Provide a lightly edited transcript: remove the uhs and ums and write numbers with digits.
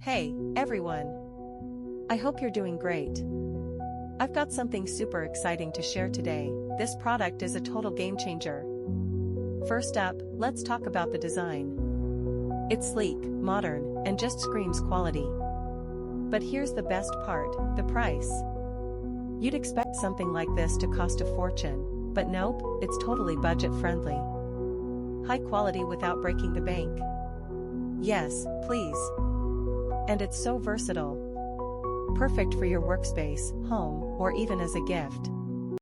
Hey, everyone. I hope you're doing great. I've got something super exciting to share today. This product is a total game changer. First up, let's talk about the design. It's sleek, modern, and just screams quality. But here's the best part, the price. You'd expect something like this to cost a fortune, but nope, it's totally budget-friendly. High quality without breaking the bank. Yes, please. And it's so versatile. Perfect for your workspace, home, or even as a gift.